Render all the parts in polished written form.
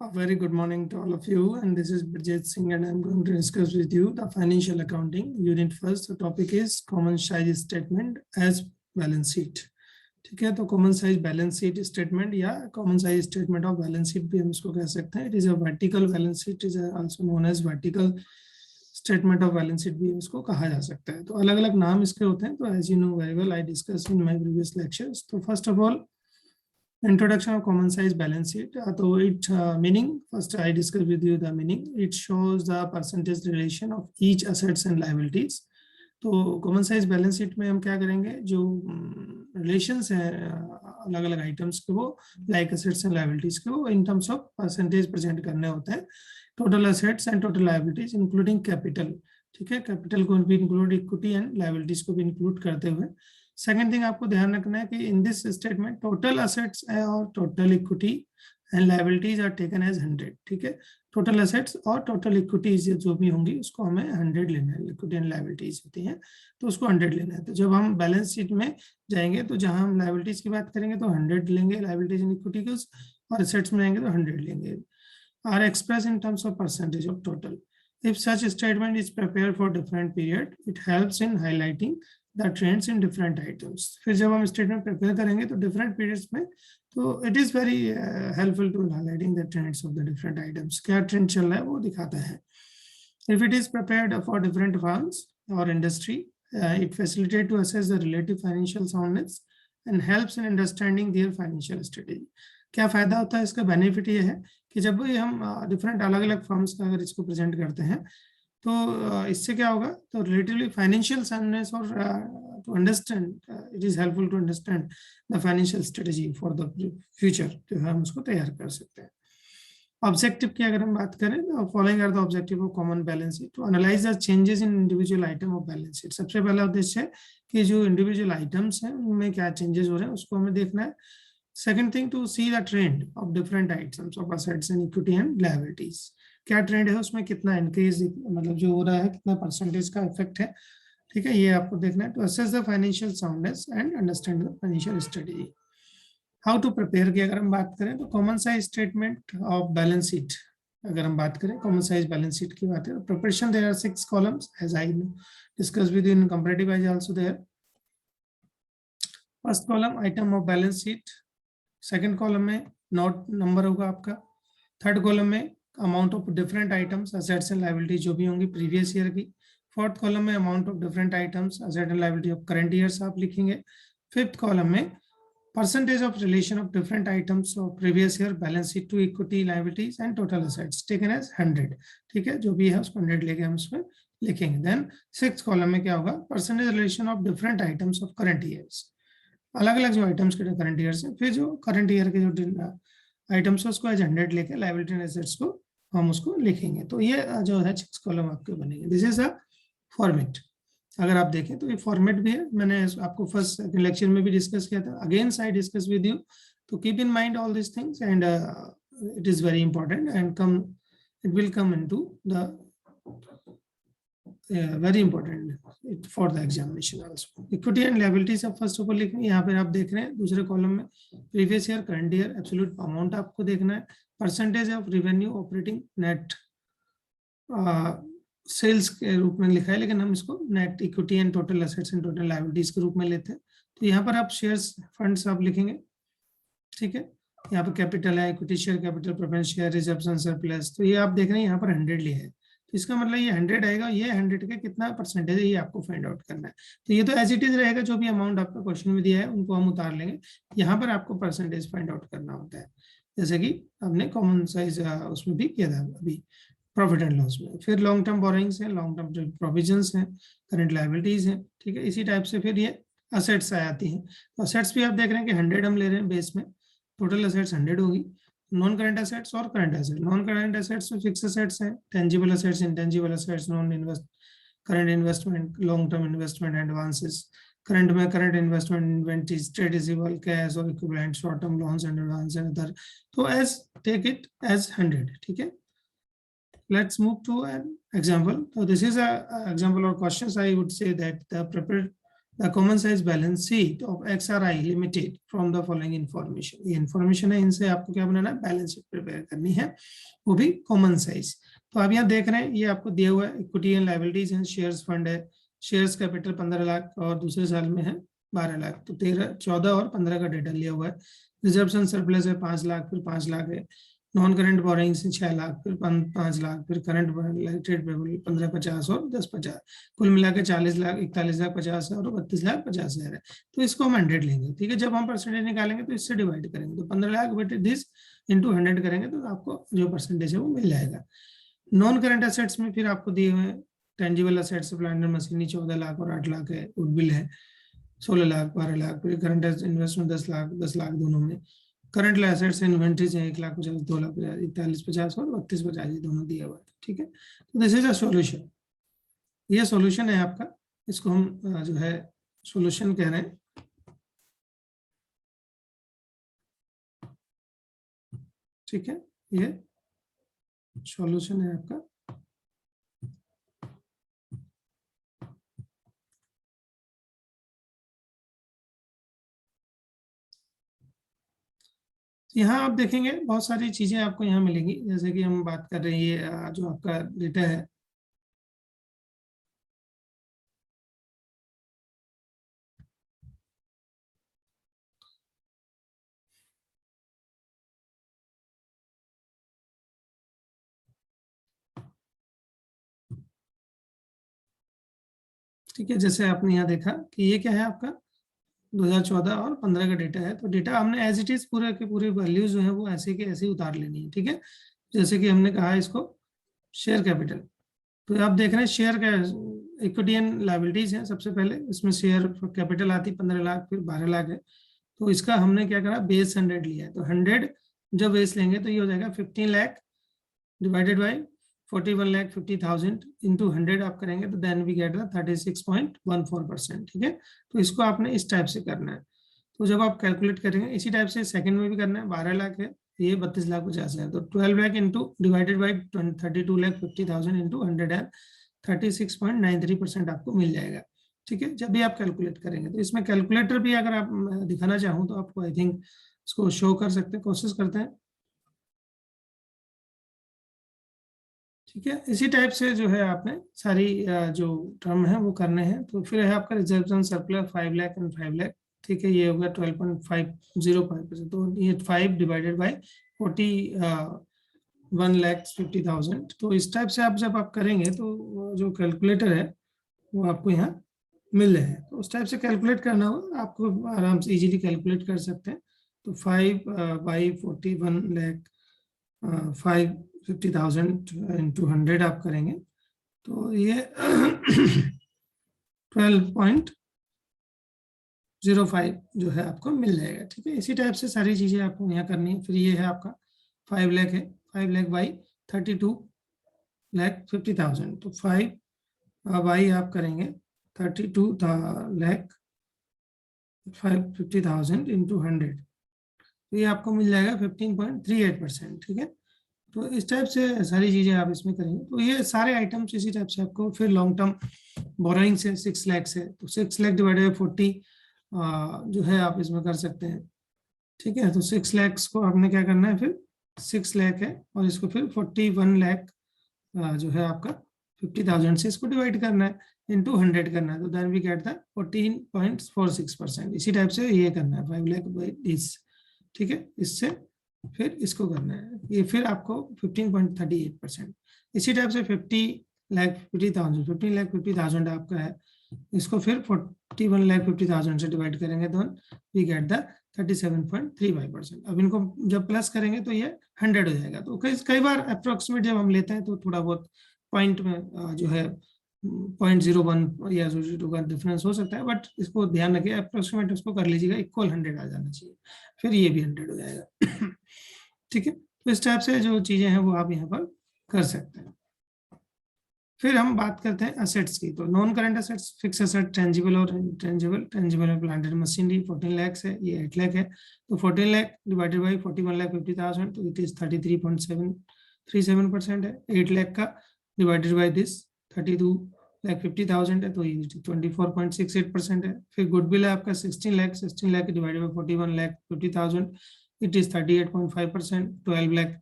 A very good morning to all of you, and this is Bijit Singh, and I'm going to discuss with you the financial accounting unit first. The topic is common size statement as balance sheet. ठीक है, तो common size balance sheet statement या common size statement of balance sheet भी हम इसको कह सकते हैं. It is a vertical balance sheet, is also known as vertical statement of balance sheet भी इसको कहा जा सकता है. तो अलग अलग नाम इसके होते हैं. तो as you know very well, I discuss in my previous lectures. तो first of all, introduction of common size balance sheet. So it meaning, first I discuss with you the meaning. It shows the percentage relation of each assets and liabilities. तो common size balance sheet में हम क्या करेंगे, जो relations हैं अलग अलग items के, वो लाइक एसेट्स एंड लायबिलिटीज के, वो इन टर्म्स ऑफ परसेंटेज प्रेजेंट करने होते हैं. Total assets and total liabilities including capital. ठीक है, कैपिटल को भी इंक्लूड, इक्विटी एंड लायबिलिटीज को भी इंक्लूड करते हुए. सेकंड थिंग आपको ध्यान रखना है कि in this statement total assets और total equity and liabilities are taken as 100. ठीक है, टोटल एसेट्स और टोटल इक्विटीज जो भी होंगी उसको हमें 100 लेना है. इक्विटी एंड लायबिलिटीज होती हैं तो उसको 100 लेना है. तो जब हम बैलेंस शीट में जाएंगे तो जहां हम लायबिलिटीज की बात करेंगे तो 100 लेंगे लायबिलिटीज एंड इक्विटी के, और एसेट्स में जाएंगे तो 100 लेंगे. Are express in terms of percentage of total. If such statement is prepared for different period, it helps in highlighting the trends in different items. फिर जब हम स्टेटमेंट प्रिपेयर करेंगे तो डिफरेंट पीरियड्स में, तो it is very helpful to highlighting the trends of the different items. क्या trend चल रहा है वो दिखाता है. If it is prepared for different firms or industry, it facilitates to assess the relative financial soundness and helps in understanding their financial strategy. क्या फायदा होता है इसका? बेनिफिट ये है कि जब भी हम डिफरेंट अलग अलग फर्म्स का अगर इसको प्रेजेंट करते हैं तो इससे क्या होगा, तो रिलेटिवली फाइनेंशियल साउंडनेस और to understand, it is helpful to understand the financial strategy for the future, जो हम उसको तैयार कर सकते हैं. ऑब्जेक्टिव की अगर हम बात करें तो following are the objective of common balance sheet. To analyse the changes in individual item of balance sheet. सबसे पहला उद्देश्य है कि जो इंडिविजुअल आइटम्स हैं उनमें क्या चेंजेस हो रहे हैं उसको हमें देखना है. Second thing, to see the trend of different items of assets and equity and liabilities. क्या ट्रेंड है उसमें, कितना इंक्रीज मतलब जो हो रहा है, कितना परसेंटेज का इफेक्ट है. ठीक है, ये आपको देखना है. To assess the financial soundness and understand the financial strategy. How to prepare की अगर हम बात करें तो common size statement of balance sheet, अगर हम बात करें कॉमन साइज बैलेंस शीट की बात है, preparation there are 6 columns as I discuss with in comparative as also there. First column item of balance sheet, second column में note number होगा आपका, थर्ड कॉलम में amount of different items assets and liability जो भी होंगी previous year की, fourth column में amount of different items asset and liability of current years आप लिखेंगे. फिफ्थ कॉलम में percentage of relation of different items of previous year balance sheet to equity liabilities and total assets taken as 100. ठीक है, जो भी है उसको 100 लेके हम उसमें लिखेंगे. देन सिक्स्थ कॉलम में क्या होगा, percentage relation of different items of current years, अलग अलग जो आइटम्स के करंट ईयर से, फिर जो करंट ईयर के जो आइटम्स है उसको एज 100 लेके लायबिलिटी एंड एसेट्स को हम उसको लिखेंगे. तो ये जो है 6 कॉलम आपके बनेंगे. This is a format. अगर आप देखें तो ये फॉर्मेट भी है, मैंने आपको फर्स्ट लेक्चर में भी डिस्कस किया था. Again I discuss with you. तो keep in mind all this things and it is very important and it will come into the very important for the examination also. Equity and liabilities आप first of all लिखेंगे. यहाँ पे आप देख रहे हैं दूसरे कॉलम में previous year current year absolute amount आपको देखना है. Percentage of revenue operating net sales के रूप में लिखा है, लेकिन हम इसको net equity and total assets and total liabilities के रूप में लेते हैं. तो यहाँ पर आप शेयर्स फंड्स आप लिखेंगे. ठीक है, यहाँ पर कैपिटल है, equity share capital, preference share, reserves and surplus. तो ये आप देख रहे हैं यहाँ पर 100 लिया है, तो इसका मतलब ये 100 आएगा. ये 100 का कितना परसेंटेज है ये आपको फाइंड आउट करना है. तो ये तो एज इट इज रहेगा, जो भी अमाउंट आपका क्वेश्चन में दिया है उनको हम उतार लेंगे. यहाँ पर आपको परसेंटेज फाइंड आउट करना होता है, जैसे कि हमने कॉमन साइज उसमें भी किया था अभी प्रॉफिट एंड लॉस में. फिर लॉन्ग टर्म बोरोइंग्स है, लॉन्ग टर्म प्रोविजंस हैं, करंट लायबिलिटीज हैं. ठीक है, इसी टाइप से फिर ये असेट्स आ जाती हैं. तो असेट्स भी आप देख रहे हैं कि 100 हम ले रहे हैं बेस में, टोटल असेट्स 100 होगी. नॉन करंट एसेट्स और current asset. Non current assets में फिक्स एसेट्स हैं, tangible assets, intangible assets, non current investment, long term investment, advances. Current में current investment, inventories, trade receivable, cash और equivalent, short term loans and advance and other. तो as take it as 100. ठीक है, let's move to an example. So this is a example or questions. I would say that the the common size balance sheet of XRI limited from the following information. ये information है, इनसे आपको क्या बनाना है, balance sheet prepare करनी है, वो भी कॉमन साइज। तो आप यहाँ देख रहे हैं, ये आपको दिया हुआ है equity and liabilities and shares fund है, शेयर्स कैपिटल 15 लाख और दूसरे साल में है 12 लाख, तो 13, 14 और 15 का डेटा लिया हुआ है। रिजर्वेशन सरप्लस है 5 लाख, फिर 5 लाख है, नॉन करंट बोरिंग्स 6 लाख, फिर 5 लाख, फिर करंट ट्रेड पेबल 15, 50 और 10, 50, कुल मिला के 40 लाख, 41 लाख 50 और 32 लाख 50 हजार है। तो इसको हम 100 लेंगे, ठीक है। जब हम परसेंटेज निकालेंगे तो इससे डिवाइड करेंगे, तो 15 लाख बटे दिस इंटू 100 करेंगे तो आपको जो परसेंटेज है वो मिल जाएगा। नॉन करंट एसेट्स में फिर आपको दिए हुए tangible assets, plant and machinery 14 lakh और 8 लाख है, गुडविल है 16 लाख 12 लाख, फिर करंट इन्वेस्टमेंट 10 लाख 10 लाख दोनों में, करंट एसेट्स इन्वेंट्रीज है 1 लाख 50, 2 लाख 50, 41 50 और 32 50 ये दोनों दिया हुआ है, ठीक है। तो दिस इज अ सॉल्यूशन, ये सॉल्यूशन है आपका, इसको हम जो है सॉल्यूशन कह रहे हैं, ठीक है। ये सॉल्यूशन है आपका। यहाँ आप देखेंगे बहुत सारी चीजें आपको यहाँ मिलेंगी, जैसे कि हम बात कर रहे हैं ये जो आपका डेटा है, ठीक है। जैसे आपने यहाँ देखा कि ये क्या है आपका 2014 और 15 का डेटा है, तो डेटा हमने एज इट इज पूरे के पूरे वैल्यूज जो है वो ऐसे के ऐसे उतार लेनी है, ठीक है। जैसे कि हमने कहा इसको शेयर कैपिटल, तो आप देख रहे हैं शेयर का इक्विटी एंड लायबिलिटीज है, सबसे पहले इसमें शेयर कैपिटल आती 15 लाख, फिर 12 लाख है, तो इसका हमने क्या करा, बेस 100 लिया है, तो 100 जब बेस लेंगे तो ये हो जाएगा 15 लाख डिवाइडेड बाई 41,50,000 इंटू 100 आप करेंगे तो देन वी गेट द 36.14%, ठीक है। तो इसको आपने इस टाइप से करना है, तो जब आप कैलकुलेट करेंगे इसी टाइप से सेकंड में भी करना है, 12 लाख है, ये 32 लाख 50 हजार, तो 12 lakh into divided by 32,50,000 into 100 है 36.93% आपको मिल जाएगा, ठीक है। जब भी आप कैलकुलेट करेंगे तो इसमें कैलकुलेटर भी अगर आप दिखाना चाहूँ तो आपको आई थिंक इसको शो कर सकते हैं, कोशिश करते हैं, ठीक है। इसी टाइप से जो है आपने सारी जो टर्म है वो करने हैं। तो फिर है आपका reservation surplus 5 lakh and 5 lakh, ठीक है, ये हो गया 12.505%, तो ये 5 डिवाइडेड बाई 41,50,000, तो इस टाइप से आप जब आप करेंगे तो जो कैलकुलेटर है वो आपको यहाँ मिल रहे हैं, तो उस टाइप से कैलकुलेट करना हो आपको आराम से इजीली कैलकुलेट कर सकते हैं। तो 5 बाई 41 लाख 50,000 इंटू 100 आप करेंगे तो ये 12.05 जो है आपको मिल जाएगा, ठीक है। इसी टाइप से सारी चीजें आपको यहाँ करनी है। फिर ये है आपका 5 लाख है, 5 लाख बाई 32,50,000, तो 5 बाई आप करेंगे 32,50,000 इंटू 100, तो ये आपको मिल जाएगा 15.38%, ठीक है। तो इस टाइप से सारी चीजें आप इसमें करेंगे, तो ये सारे आइटम्स इसी टाइप से आपको। फिर लॉन्ग टर्म बोरोइंग से 6 लाख से, तो 6 लाख डिवाइडेड बाई 40 जो है आप इसमें कर सकते हैं, ठीक है। तो 6 लाख को आपने क्या करना है, फिर 6 लाख है और इसको फिर 41 लाख जो है आपका 50,000 से इसको डिवाइड करना है, इंटू 100 करना है, तो देन वी गेट द 14.46%। इसी टाइप से ये करना है 5 लाख बाई दिस, ठीक है। इससे फिर इसको करना है, ये फिर आपको 15.38%। इसी टाइप से 15,50,000 आपका है, इसको फिर 41,50,000 से डिवाइड करेंगे तो वी गेट द 37.35%। अब इनको जब प्लस करेंगे तो ये 100 हो जाएगा। तो कई बार अप्रोक्सीमेट जब हम लेते हैं तो थोड़ा बहुत पॉइंट में जो है 0.01 या 0.02 का डिफरेंस हो सकता है, बट इसको ध्यान रखिए अप्रोक्सीमेट उसको कर लीजिएगा, इक्वल 100 आ जाना चाहिए, फिर ये भी 100 हो जाएगा, ठीक है। तो इस टाइप से जो चीजें हैं वो आप यहाँ पर कर सकते हैं। फिर हम बात करते हैं एसेट्स की, तो non current assets, fix asset, tangible और इंटेंजिबल, टेंजिबल में प्लांट एंड मशीनरी 14 लाख है, ये 8 लाख है, तो 14 लाख डिवाइडेड बाई 41,50,000, तो इट इज 33.737% है। 8 लाख का डिवाइडेड बाई दिस 32 50,000 है तो ये 24.68% है। फिर गुडविल है आपका 16 lakh divided by 41,50,000 it is 38.5%। 12 lakh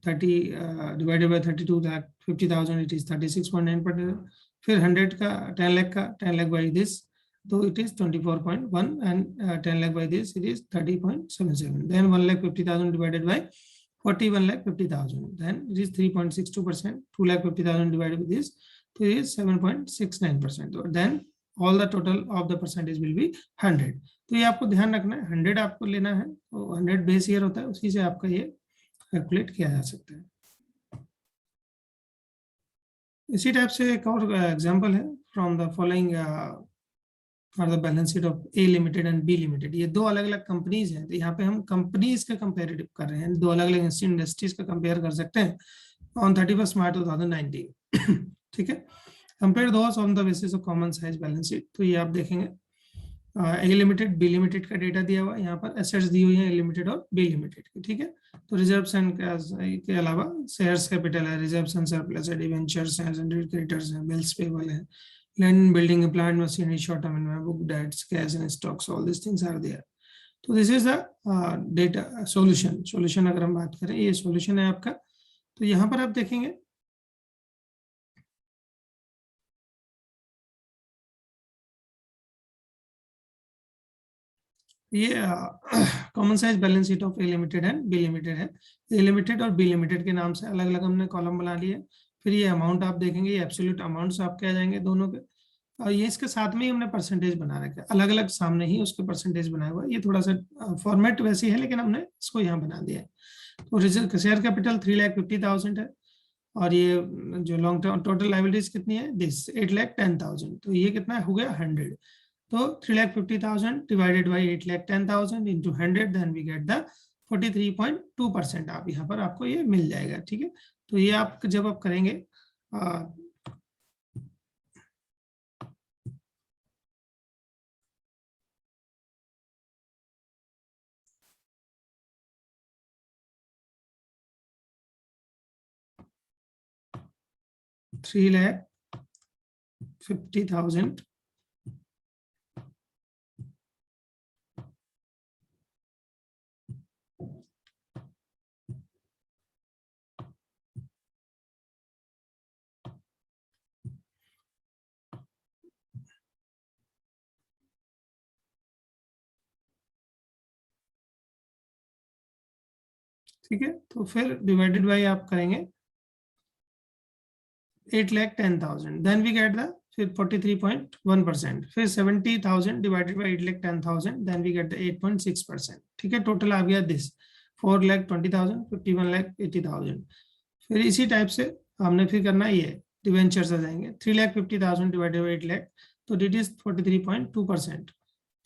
30 divided by 32,50,000 it is 36.9%। फिर 100 का 10 लाख बाई दिस तो it is 24.1 and 10 lakh by this it is 30.77. then 1,50,000 divided by 41,50,000 then it is 3.62%. 2,50,000 divided by this so it is 7.69%. then all the total of the percentage will be 100. तो ये आपको ध्यान रखना है 100 आपको लेना है तो 100 बेस ईयर होता है उसी से आपका ये कैलकुलेट किया जा सकता है। इसी टाइप से एक और एग्जांपल है फ्रॉम द फॉलोइंग और the balance sheet of A limited and B limited. ये दो अलग अलग कंपनीज हैं तो यहाँ पे हम कंपनीज का कंपेरेटिव कर रहे हैं, दो अलग अलग इंडस्ट्रीज का कंपेयर कर सकते हैं ऑन 31 मार्च 2019। ठीक है, compare those on the basis of common size balance sheet. तो ये आप देखेंगे ए लिमिटेड बी लिमिटेड का डेटा दिया हुआ है, यहाँ पर एसेट्स दी हुई है ए लिमिटेड और बी लिमिटेड की। ठीक है, तो रिजर्व्स एंड के अलावा शेयर्स कैपिटल है, रिजर्व्स एंड सरप्लस है, डिवेंचर्स हैं, क्रेडिटर्स हैं, बिल्स पेबल है, land, building, plant, machinery, short-term inventory, book debts, cash and stocks, all these things are there. तो this is the data solution. Solution अगर हम बात करें ये solution है आपका। तो यहाँ पर आप देखेंगे ये common size balance sheet of A limited and B limited है। ए लिमिटेड और बी लिमिटेड के नाम से अलग अलग हमने कॉलम बना लिए। फिर ये अमाउंट आप देखेंगे ये एब्सोल्यूट अमाउंट्स आपके आ जाएंगे दोनों के, और ये इसके साथ में ही हमने परसेंटेज बना रखा है, अलग अलग सामने ही उसके परसेंटेज बनाया हुआ है। ये थोड़ा सा फॉर्मेट वैसी है लेकिन हमने इसको यहाँ बना दिया है। तो रिजर्व शेयर कैपिटल 3,50,000 है और ये जो लॉन्ग टर्म टोटल लायबिलिटीज कितनी है दिस 8,10,000। तो ये कितना हो गया 100। तो 3,50,000 divided by 8,10,000 into 100 then we get the 43.2%। आप यहाँ पर आपको ये मिल जाएगा। ठीक है, तो ये आप जब आप करेंगे 3,50,000 ठीक है, तो फिर डिवाइडेड बाई आप करेंगे 8,10,000 देन वी गेट द फिर 43.1%। फिर 70,000 divided by 8,10,000 then we get the 8.6%। ठीक है, टोटल आ गया दिस 4,20,000 51,80,000। फिर इसी टाइप से हमने फिर करना ये डिवेंचर्स आ जाएंगे 3,50,000 डिवाइडेड बाई 8 लाख तो डिट इज 43.2%।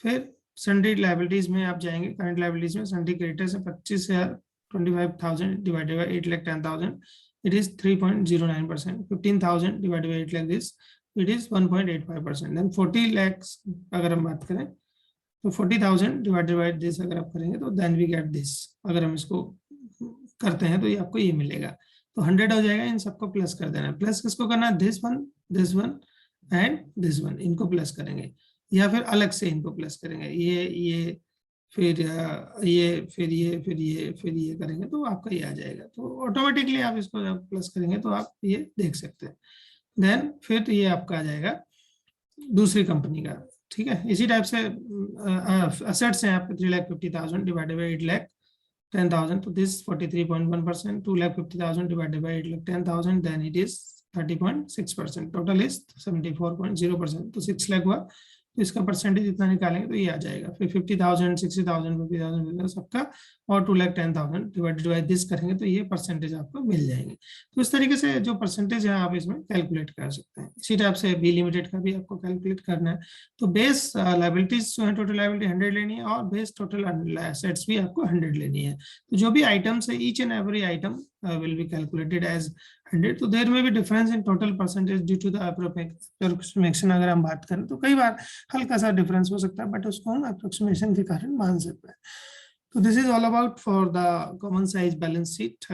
फिर सन्ड्री लायबिलिटीज में आप जाएंगे, करंट लायबिलिटीज में सन्ड्री क्रेडिटर्स है 25,000 divided by 8,10,000 it is 3.09%। 15,000 divided by 8 like this it is 1.85%। then 40 lakhs अगर हम बात करें तो 40,000 divided by this अगर आप करेंगे तो then we get this। अगर हम इसको करते हैं तो ये आपको ये मिलेगा। तो 100 हो जाएगा, इन सबको प्लस कर देना है। प्लस किसको करना है this one and this one, इनको प्लस करेंगे या फिर अलग से इनको प्लस करेंगे। ये फिर ये फिर ये फिर ये फिर ये करेंगे तो आपका ये आ जाएगा। तो ऑटोमेटिकली आप इसको जब प्लस करेंगे तो आप ये देख सकते हैं। देन फिर ये आपका आ जाएगा दूसरी कंपनी का। ठीक है, इसी टाइप से असेट्स हैं आपके 3,50,000 डिवाइडेड बाई 8,10,000 तो this 43.1%। 2,50,000 divided by 8,10,000 then it is 30.6%। Total is 74.0%। तो 6 लाख हुआ तो इसका परसेंटेज इतना निकालेंगे तो ये आ जाएगा। फिर 50,000 60,000 50,000 सबका और 2,10,000 डिवाइडेड बाय दिस करेंगे तो ये परसेंटेज आपको मिल जाएंगे। तो इस तरीके से जो परसेंटेज है आप इसमें कैलकुलेट कर सकते हैं। इसी टाइप से बी लिमिटेड का भी आपको कैलकुलेट करना है। तो बेस लायबिलिटीज जो है टोटल लायबिलिटी 100 लेनी है और बेस टोटल एसेट्स भी आपको 100 लेनी है। तो जो भी आइटम्स है each and every item will be calculated as 100। तो there may be difference in total percentage due to the approximation। अगर हम बात करें तो कई बार हल्का सा डिफरेंस हो सकता है बट उसको हम अप्रोक्सीमेशन के कारण मान सकते हैं। तो this is all about for the common size balance sheet.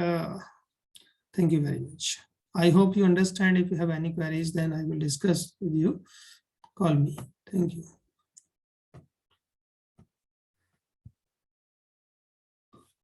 Thank you very much. I hope you understand. If you have any queries, then I will discuss with you. Call me. Thank you.